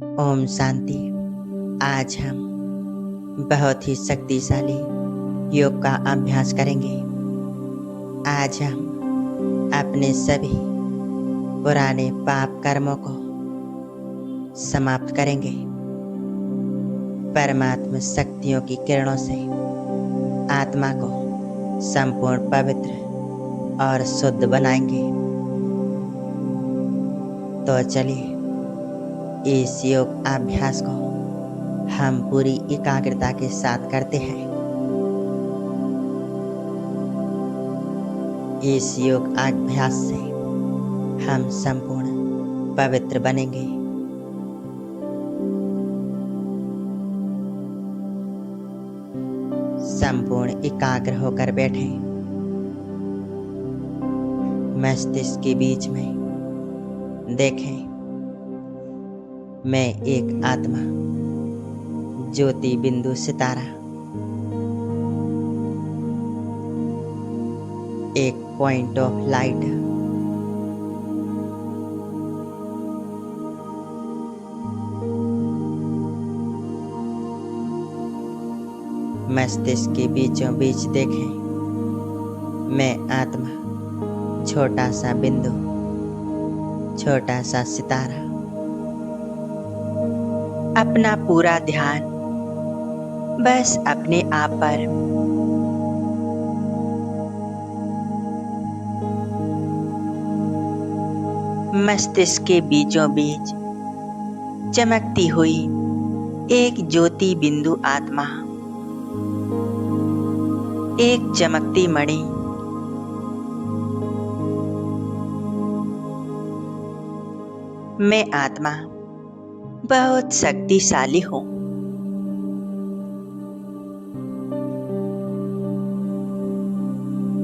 ओम शांति। आज हम बहुत ही शक्तिशाली योग का अभ्यास करेंगे। आज हम अपने सभी पुराने पाप कर्मों को समाप्त करेंगे। परमात्मा शक्तियों की किरणों से आत्मा को संपूर्ण पवित्र और शुद्ध बनाएंगे। तो चलिए इस योग अभ्यास को हम पूरी एकाग्रता के साथ करते हैं। इस योग अभ्यास से हम संपूर्ण पवित्र बनेंगे। संपूर्ण एकाग्र होकर बैठे। मस्तिष्क के बीच में देखें, मैं एक आत्मा, ज्योति बिंदु सितारा, एक पॉइंट ऑफ लाइट, मस्तिष्क के बीचों बीच देखें, मैं आत्मा, छोटा सा बिंदु, छोटा सा सितारा। अपना पूरा ध्यान बस अपने आप पर। मस्तिष्क के बीचों बीच चमकती हुई एक ज्योति बिंदु आत्मा, एक चमकती मणि। मैं आत्मा बहुत शक्तिशाली हूँ।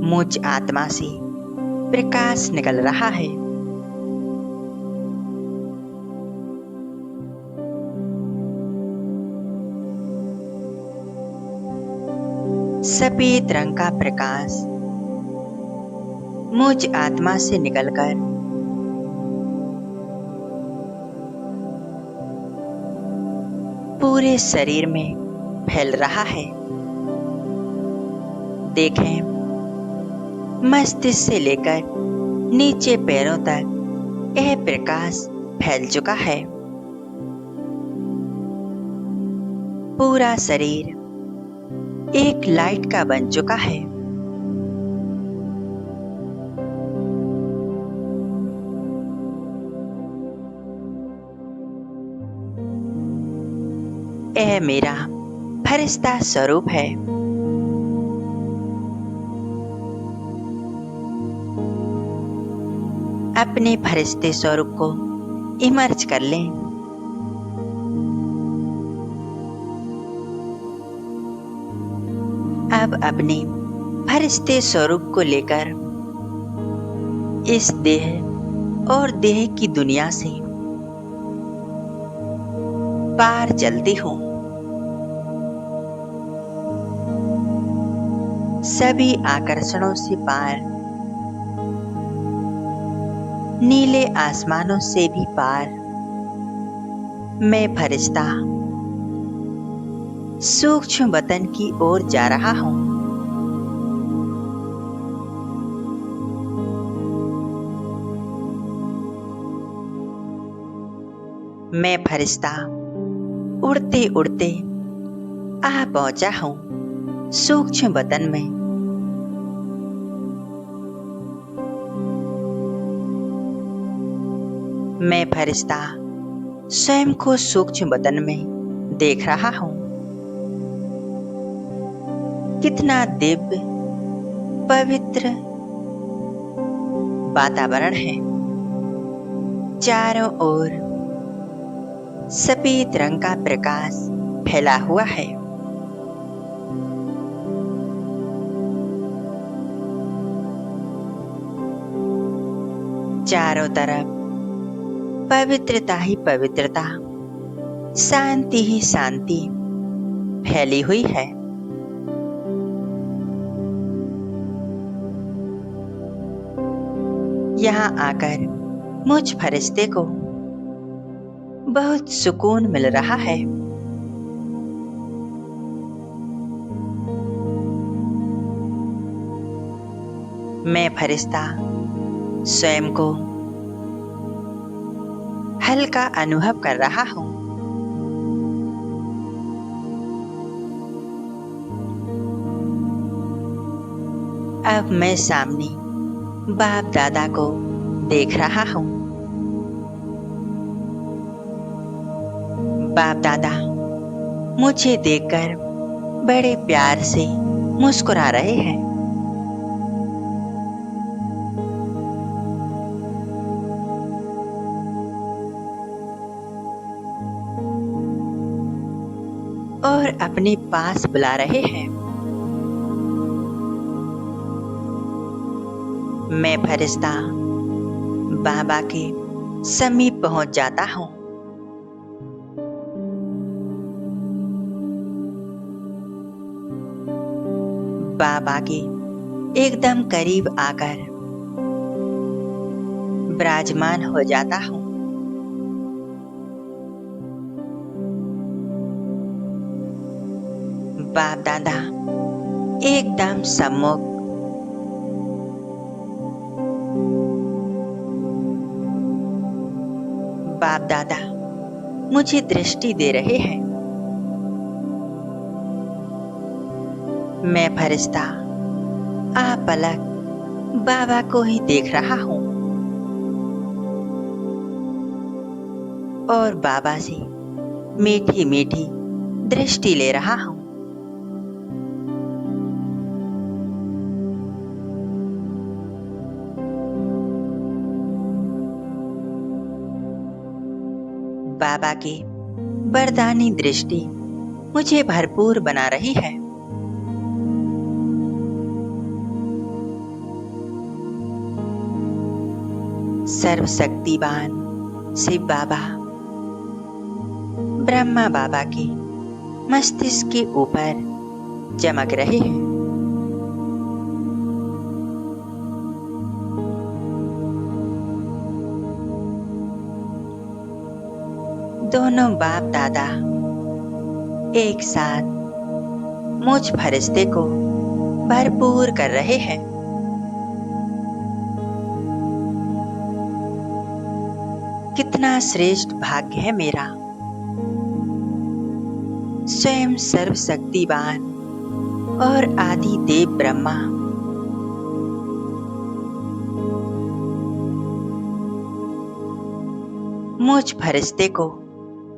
मुझ आत्मा से प्रकाश निकल रहा है। सफेद रंग का प्रकाश मुझ आत्मा से निकलकर पूरे शरीर में फैल रहा है। देखें, मस्तिष्क से लेकर नीचे पैरों तक यह प्रकाश फैल चुका है। पूरा शरीर एक लाइट का बन चुका है। यह मेरा फरिश्ता स्वरूप है। अपने फरिश्ते स्वरूप को इमर्ज कर लें। अब अपने फरिश्ते स्वरूप को लेकर इस देह और देह की दुनिया से पार चलती हूँ। सभी आकर्षणों से पार, नीले आसमानों से भी पार, मैं फरिश्ता सूक्ष्म वतन की ओर जा रहा हूँ। मैं फरिश्ता उड़ते उड़ते आ पहुंचा हूँ सूक्ष्म वतन में। मैं फरिश्ता स्वयं को सूक्ष्म वतन में देख रहा हूँ। कितना दिव्य पवित्र वातावरण है। चारों ओर सफेद रंग का प्रकाश फैला हुआ है। चारों तरफ पवित्रता ही पवित्रता, शांति ही शांति फैली हुई है। यहाँ आकर मुझ फरिश्ते को बहुत सुकून मिल रहा है। मैं फरिश्ता स्वयं को हल्का अनुभव कर रहा हूँ। अब मैं सामने बाप दादा को देख रहा हूँ। बाप दादा मुझे देखकर बड़े प्यार से मुस्कुरा रहे हैं। और अपने पास बुला रहे हैं। मैं फरिश्ता बाबा के समीप पहुंच जाता हूं। बाबा के एकदम करीब आकर विराजमान हो जाता हूं। बाप दादा एकदम सम्मुख बाप दादा मुझे दृष्टि दे रहे हैं। मैं फरिश्ता आपलक बाबा को ही देख रहा हूं और बाबा से मीठी मीठी दृष्टि ले रहा हूं। बाबा की वरदानी दृष्टि मुझे भरपूर बना रही है। सर्वशक्तिवान शिव बाबा ब्रह्मा बाबा के मस्तिष्क के ऊपर चमक रहे हैं। दोनों बाप दादा एक साथ मुझ फरिश्ते को भरपूर कर रहे हैं। कितना श्रेष्ठ भाग्य है मेरा। स्वयं सर्वशक्तिवान और आदि देव ब्रह्मा मुझ फरिश्ते को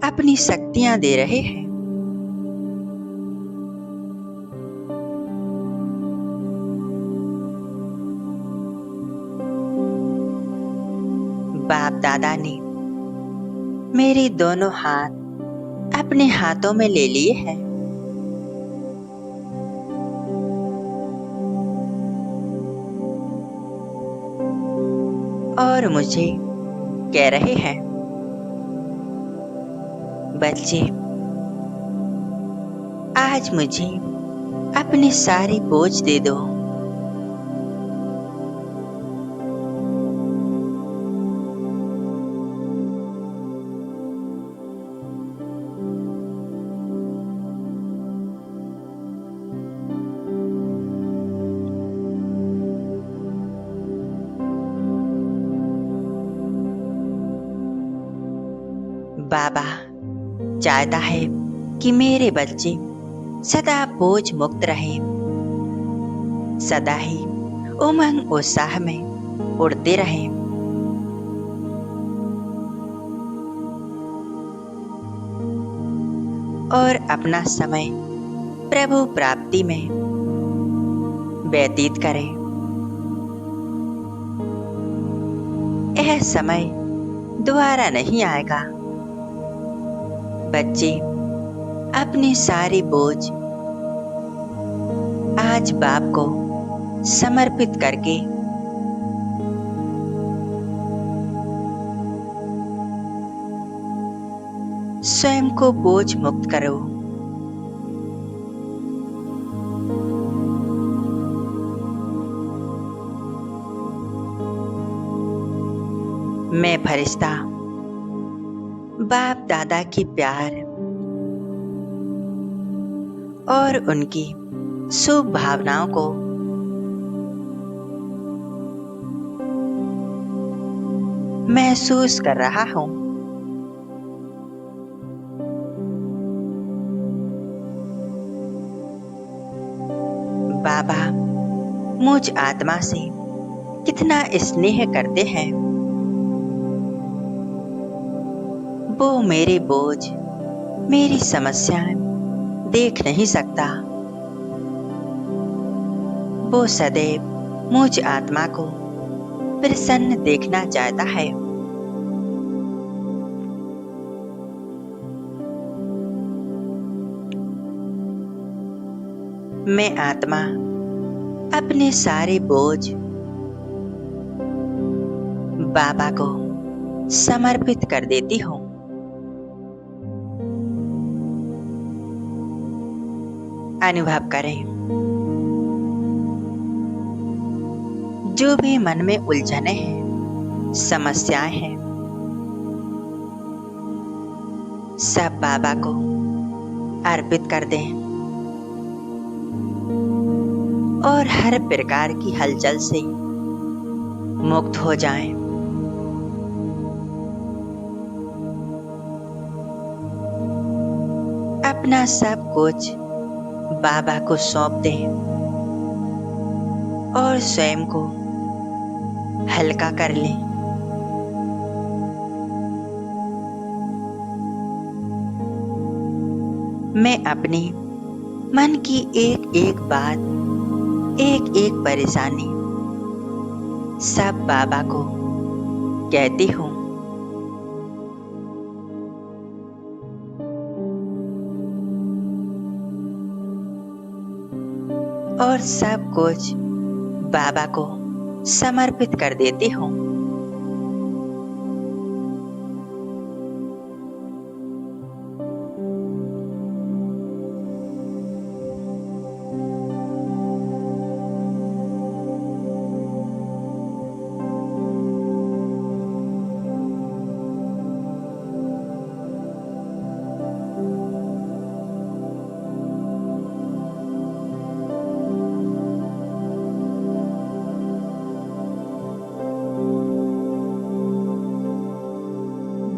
अपनी शक्तियां दे रहे हैं। बाप दादा ने मेरे दोनों हाथ अपने हाथों में ले लिए हैं। और मुझे कह रहे हैं, बच्चे आज मुझे अपने सारे बोझ दे दो। बाबा चाहता है कि मेरे बच्चे सदा बोझ मुक्त रहें, सदा ही उमंग उत्साह में उड़ते रहें। और अपना समय प्रभु प्राप्ति में व्यतीत करें। यह समय दोबारा नहीं आएगा। बच्चे अपने सारे बोझ आज बाप को समर्पित करके स्वयं को बोझ मुक्त करो। मैं फरिश्ता बाप दादा की प्यार और उनकी शुभ भावनाओं को महसूस कर रहा हूँ। बाबा मुझ आत्मा से कितना स्नेह करते हैं। वो मेरे बोझ, मेरी समस्याएं देख नहीं सकता। वो सदैव मुझ आत्मा को प्रसन्न देखना चाहता है। मैं आत्मा अपने सारे बोझ बाबा को समर्पित कर देती हूँ। अनुभव करें, जो भी मन में उलझने हैं, समस्याएं हैं, सब बाबा को अर्पित कर दें और हर प्रकार की हलचल से मुक्त हो जाएं। अपना सब कुछ बाबा को सौंप दें और स्वयं को हल्का कर लें। मैं अपनी मन की एक एक बात, एक एक परेशानी सब बाबा को कहती हूँ। और सब कुछ बाबा को समर्पित कर देती हूँ।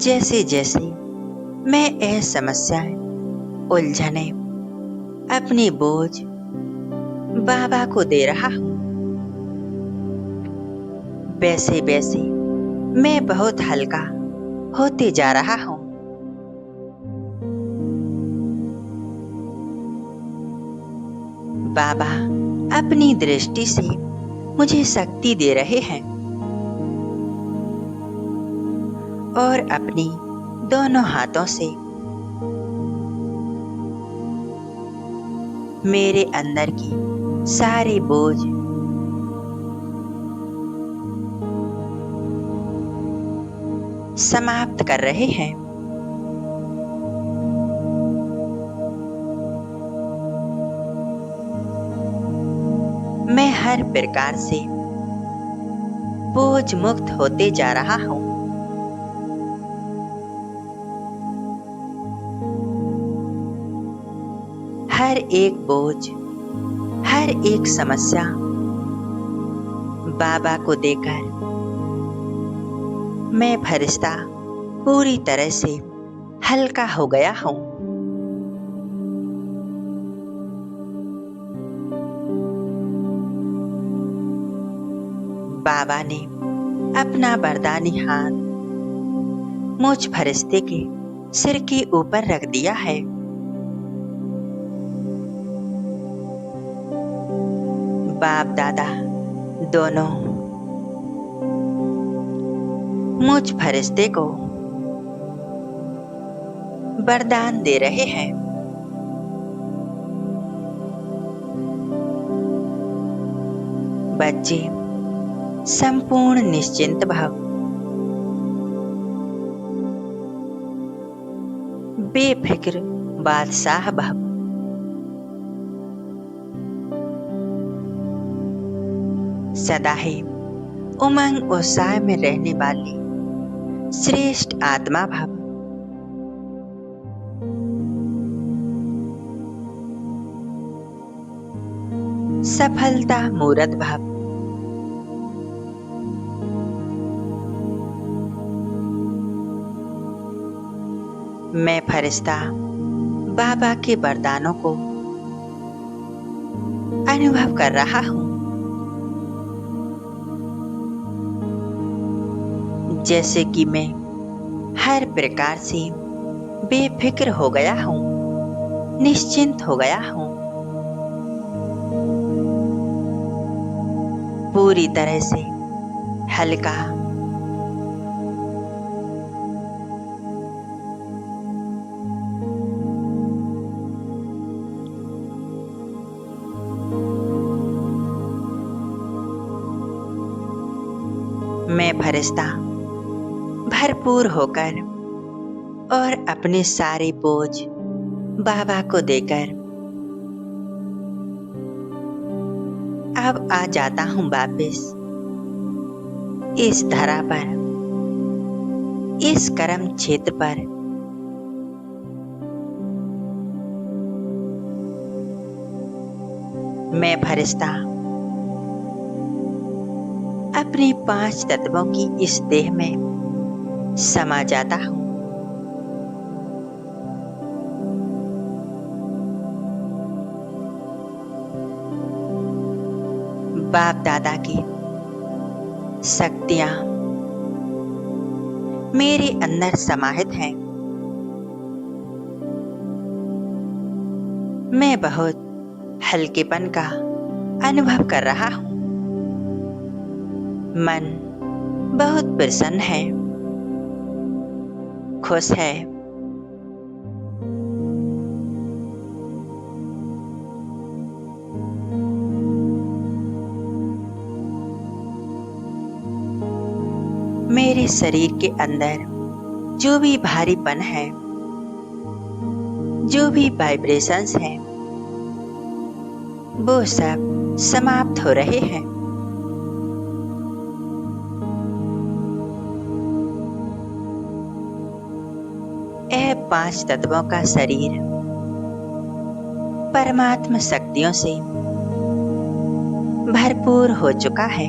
जैसे जैसे मैं यह समस्याएं, उलझने, अपनी बोझ बाबा को दे रहा हूँ, वैसे वैसे मैं बहुत हल्का होते जा रहा हूँ। बाबा अपनी दृष्टि से मुझे शक्ति दे रहे हैं और अपनी दोनों हाथों से मेरे अंदर की सारी बोझ समाप्त कर रहे हैं। मैं हर प्रकार से बोझ मुक्त होते जा रहा हूँ। हर एक बोझ, हर एक समस्या बाबा को देकर मैं फरिश्ता पूरी तरह से हल्का हो गया हूँ। बाबा ने अपना वरदानी हाथ मुझ फरिश्ते के सिर के ऊपर रख दिया है। बाप दादा दोनों मुझ फरिश्ते को वरदान दे रहे हैं। बच्चे संपूर्ण निश्चिंत भाव, बेफिक्र बादशाह भाव, सदा ही उमंग उत्साह में रहने वाली श्रेष्ठ आत्मा भाव सफलता मूरत भव। मैं फरिश्ता बाबा के वरदानों को अनुभव कर रहा हूँ। जैसे कि मैं हर प्रकार से बेफिक्र हो गया हूँ, निश्चिंत हो गया हूँ, पूरी तरह से हल्का। मैं फरिश्ता भरपूर होकर और अपने सारे बोझ बाबा को देकर अब आ जाता हूँ वापिस इस धरा पर, इस कर्म क्षेत्र पर। मैं फरिश्ता अपने 5 तत्वों की इस देह में समा जाता हूँ। बाप दादा की शक्तियां मेरे अंदर समाहित हैं। मैं बहुत हल्केपन का अनुभव कर रहा हूँ। मन बहुत प्रसन्न है, खुश है। मेरे शरीर के अंदर जो भी भारीपन है, जो भी वाइब्रेशंस हैं, वो सब समाप्त हो रहे हैं। यह 5 तत्वों का शरीर परमात्मा शक्तियों से भरपूर हो चुका है।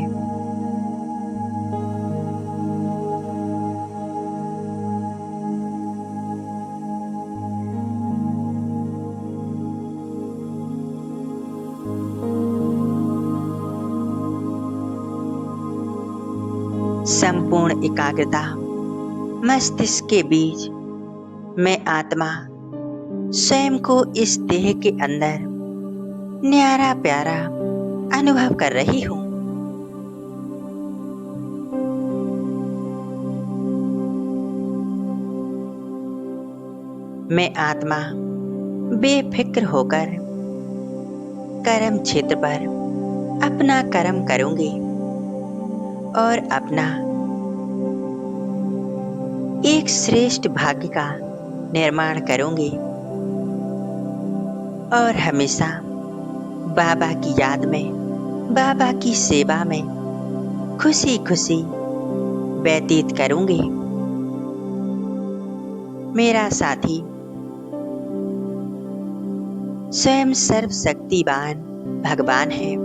संपूर्ण एकाग्रता मस्तिष्क के बीच मैं आत्मा स्वयं को इस देह के अंदर न्यारा प्यारा अनुभव कर रही हूँ। मैं आत्मा बेफिक्र होकर कर्म क्षेत्र पर अपना कर्म करूंगी और अपना एक श्रेष्ठ भाग्य का निर्माण करूंगी और हमेशा बाबा की याद में, बाबा की सेवा में खुशी खुशी व्यतीत करूंगी। मेरा साथी स्वयं सर्वशक्तिवान भगवान है।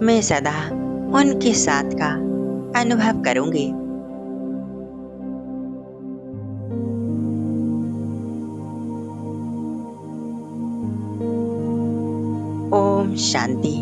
मैं सदा उनके साथ का अनुभव करूंगी। ओम शांति।